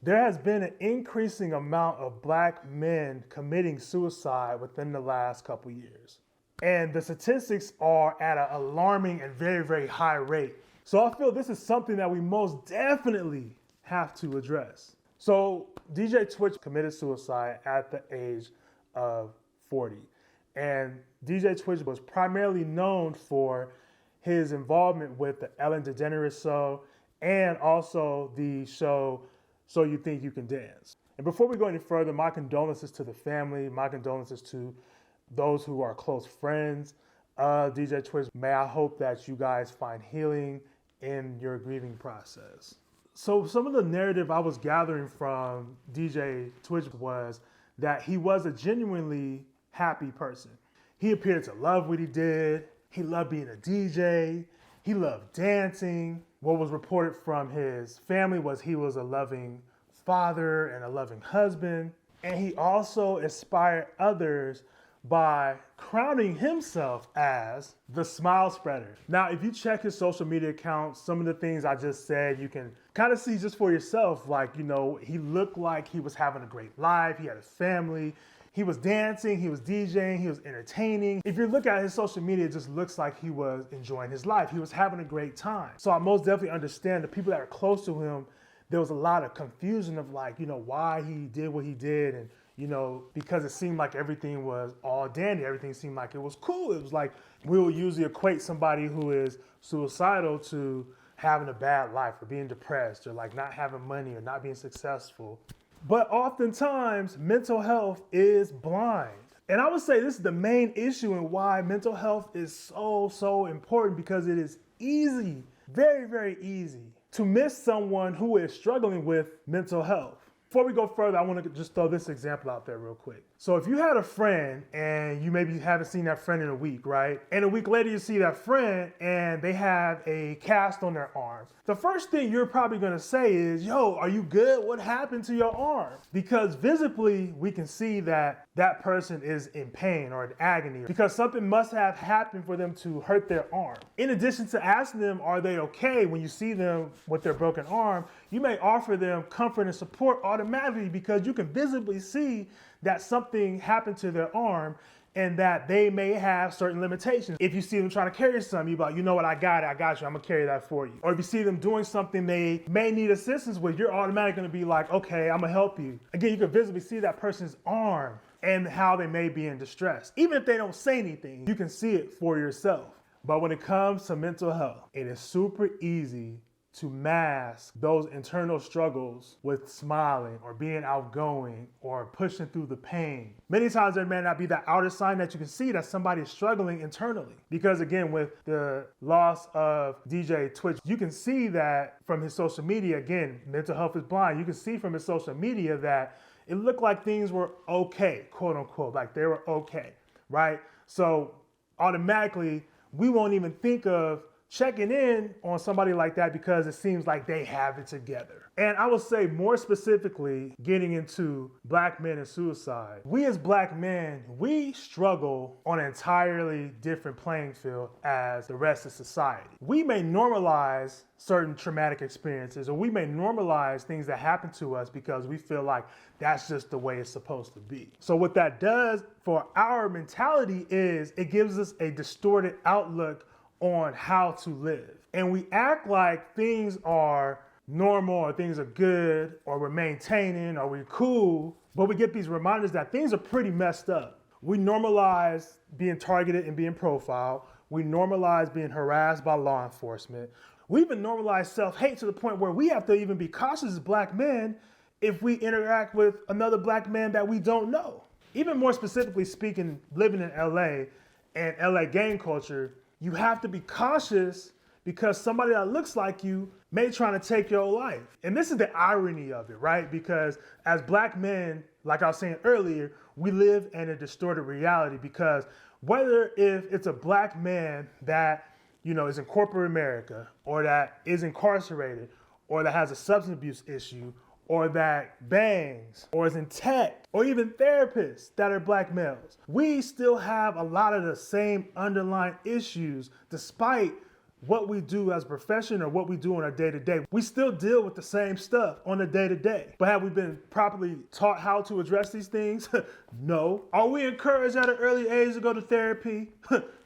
There has been an increasing amount of black men committing suicide within the last couple years. And the statistics are at an alarming and very, very high rate. So I feel this is something that we most definitely have to address. So DJ tWitch committed suicide at the age of 40. And DJ tWitch was primarily known for his involvement with the Ellen DeGeneres show and also the show So You Think You Can Dance. And before we go any further, my condolences to the family, my condolences to those who are close friends of DJ tWitch. May I hope that you guys find healing in your grieving process. So some of the narrative I was gathering from DJ tWitch was that he was a genuinely happy person. He appeared to love what he did. He loved being a DJ. He loved dancing. What was reported from his family was he was a loving father and a loving husband. And he also inspired others by crowning himself as the smile spreader. Now, if you check his social media accounts, some of the things I just said, you can kind of see just for yourself. Like, you know, he looked like he was having a great life. He had a family. He was dancing, he was DJing, he was entertaining. If you look at his social media, it just looks like he was enjoying his life. He was having a great time. So I most definitely understand the people that are close to him, there was a lot of confusion of like, you know, why he did what he did. And, you know, because it seemed like everything was all dandy. Everything seemed like it was cool. It was like, we will usually equate somebody who is suicidal to having a bad life or being depressed or like not having money or not being successful. But oftentimes, mental health is blind. And I would say this is the main issue and why mental health is so important, because it is easy, very, very easy to miss someone who is struggling with mental health. Before we go further, I want to just throw this example out there real quick. So if you had a friend and you maybe haven't seen that friend in a week, right? And a week later you see that friend and they have a cast on their arm. The first thing you're probably going to say is, yo, are you good? What happened to your arm? Because visibly we can see that that person is in pain or in agony because something must have happened for them to hurt their arm. In addition to asking them, are they okay? When you see them with their broken arm, you may offer them comfort and support automatically because you can visibly see that something happened to their arm and that they may have certain limitations. If you see them trying to carry something, you're like, you know what, I got you, I'm gonna carry that for you. Or if you see them doing something they may need assistance with, you're automatically gonna be like, okay, I'm gonna help you. Again, you can visibly see that person's arm and how they may be in distress. Even if they don't say anything, you can see it for yourself. But when it comes to mental health, it is super easy to mask those internal struggles with smiling or being outgoing or pushing through the pain. Many times there may not be that outer sign that you can see that somebody is struggling internally. Because again, with the loss of DJ tWitch, you can see that from his social media, again, mental health is blind. You can see from his social media that it looked like things were okay, quote unquote, like they were okay, right? So automatically, we won't even think of checking in on somebody like that because it seems like they have it together. And I would say more specifically, getting into black men and suicide, we as black men, we struggle on an entirely different playing field as the rest of society. We may normalize certain traumatic experiences, or we may normalize things that happen to us because we feel like that's just the way it's supposed to be. So what that does for our mentality is it gives us a distorted outlook on how to live. And we act like things are normal or things are good or we're maintaining or we're cool, but we get these reminders that things are pretty messed up. We normalize being targeted and being profiled. We normalize being harassed by law enforcement. We even normalize self-hate to the point where we have to even be cautious as black men if we interact with another black man that we don't know. Even more specifically speaking, living in LA and LA gang culture, you have to be cautious because somebody that looks like you may try to take your life. And this is the irony of it, right? Because as black men, like I was saying earlier, we live in a distorted reality because whether if it's a black man that, you know, is in corporate America or that is incarcerated or that has a substance abuse issue or that bangs, or is in tech, or even therapists that are black males. We still have a lot of the same underlying issues despite what we do as a profession or what we do on a day-to-day. We still deal with the same stuff on a day-to-day. But have we been properly taught how to address these things? No. Are we encouraged at an early age to go to therapy?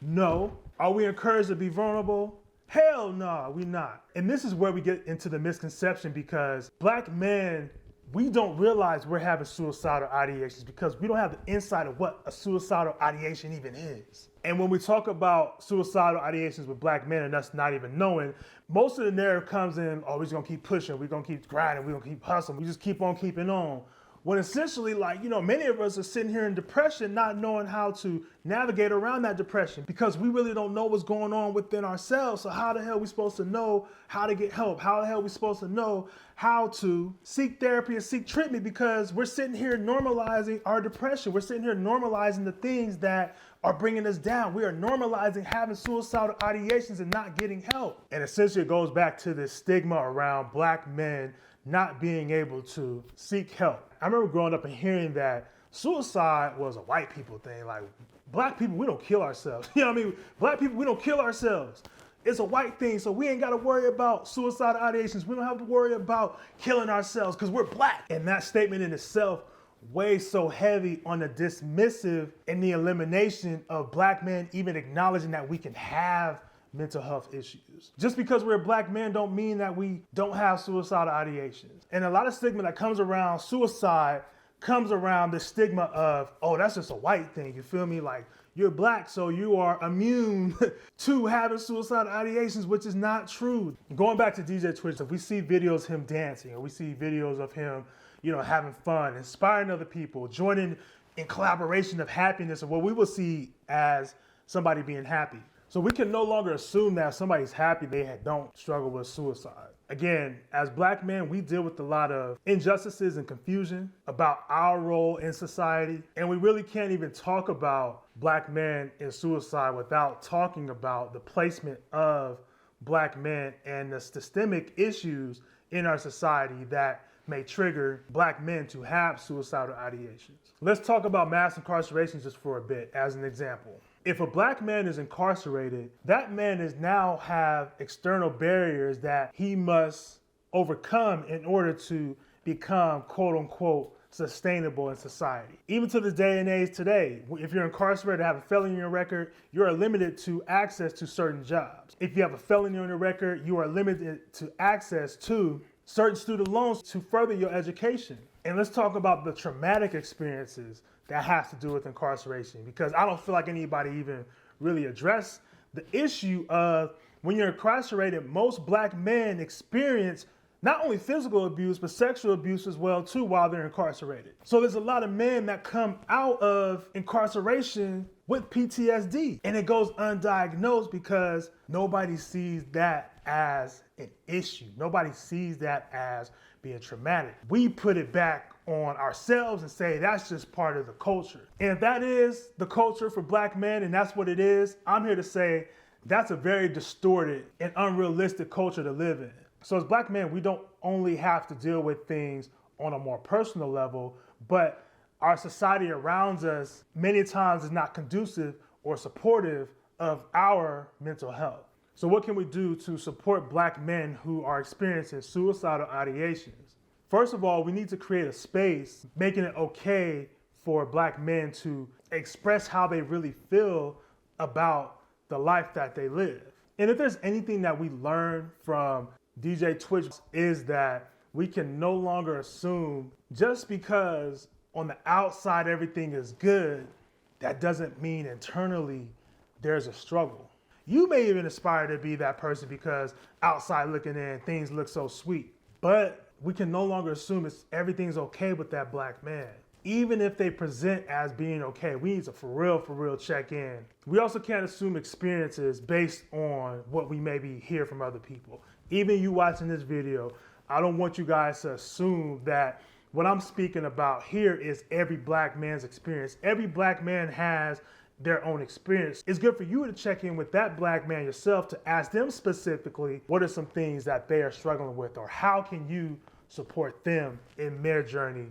No. Are we encouraged to be vulnerable? Hell no, we not. And this is where we get into the misconception, because Black men, we don't realize we're having suicidal ideations because we don't have the insight of what a suicidal ideation even is. And when we talk about suicidal ideations with Black men and us not even knowing, most of the narrative comes in, oh, we're just gonna keep pushing, we're gonna keep grinding, we're gonna keep hustling, we just keep on keeping on. When essentially, like, many of us are sitting here in depression, not knowing how to navigate around that depression because we really don't know what's going on within ourselves. So how the hell are we supposed to know how to get help? How the hell are we supposed to know how to seek therapy and seek treatment? Because we're sitting here normalizing our depression. We're sitting here normalizing the things that are bringing us down. We are normalizing having suicidal ideations and not getting help. And essentially it goes back to this stigma around Black men not being able to seek help. I remember growing up and hearing that suicide was a white people thing. Like, Black people, we don't kill ourselves. You know what I mean? Black people, we don't kill ourselves. It's a white thing, so we ain't got to worry about suicidal ideations. We don't have to worry about killing ourselves because we're Black. And that statement in itself weighs so heavy on the dismissive and the elimination of Black men even acknowledging that we can have mental health issues. Just because we're Black men don't mean that we don't have suicidal ideations. And a lot of stigma that comes around suicide comes around the stigma of, oh, that's just a white thing. You feel me? Like, you're Black, so you are immune to having suicidal ideations, which is not true. Going back to DJ tWitch, if we see videos of him dancing, or we see videos of him, having fun, inspiring other people, joining in collaboration of happiness, or what we will see as somebody being happy. So we can no longer assume that if somebody's happy, they don't struggle with suicide. Again, as Black men, we deal with a lot of injustices and confusion about our role in society. And we really can't even talk about Black men and suicide without talking about the placement of Black men and the systemic issues in our society that may trigger Black men to have suicidal ideations. Let's talk about mass incarceration just for a bit as an example. If a Black man is incarcerated, that man is now have external barriers that he must overcome in order to become, quote unquote, sustainable in society. Even to this day and age today, if you're incarcerated and have a felony on your record, you are limited to access to certain jobs. If you have a felony on your record, you are limited to access to certain student loans to further your education. And let's talk about the traumatic experiences that has to do with incarceration, because I don't feel like anybody even really addressed the issue of when you're incarcerated, most Black men experience not only physical abuse, but sexual abuse as well too while they're incarcerated. So there's a lot of men that come out of incarceration with PTSD, and it goes undiagnosed because nobody sees that as an issue. Nobody sees that as being traumatic. We put it back on ourselves and say that's just part of the culture. And if that is the culture for Black men and that's what it is, I'm here to say that's a very distorted and unrealistic culture to live in. So as Black men, we don't only have to deal with things on a more personal level, but our society around us many times is not conducive or supportive of our mental health. So what can we do to support Black men who are experiencing suicidal ideations? First of all, we need to create a space making it okay for Black men to express how they really feel about the life that they live. And if there's anything that we learn from DJ tWitch is that we can no longer assume just because on the outside everything is good, that doesn't mean internally there's a struggle. You may even aspire to be that person because outside looking in, things look so sweet. But we can no longer assume everything's okay with that Black man. Even if they present as being okay, we need to for real check in. We also can't assume experiences based on what we maybe hear from other people. Even you watching this video, I don't want you guys to assume that what I'm speaking about here is every Black man's experience. Every Black man has their own experience. It's good for you to check in with that Black man yourself to ask them specifically what are some things that they are struggling with, or how can you support them in their journey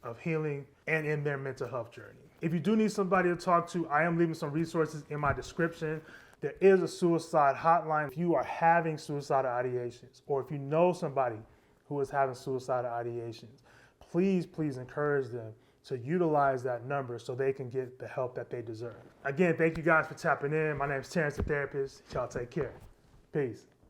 of healing and in their mental health journey. If you do need somebody to talk to, I am leaving some resources in my description. There is a suicide hotline. If you are having suicidal ideations, or if you know somebody who is having suicidal ideations, please encourage them to utilize that number so they can get the help that they deserve. Again, thank you guys for tapping in. My name is Terrence, the therapist. Y'all take care. Peace.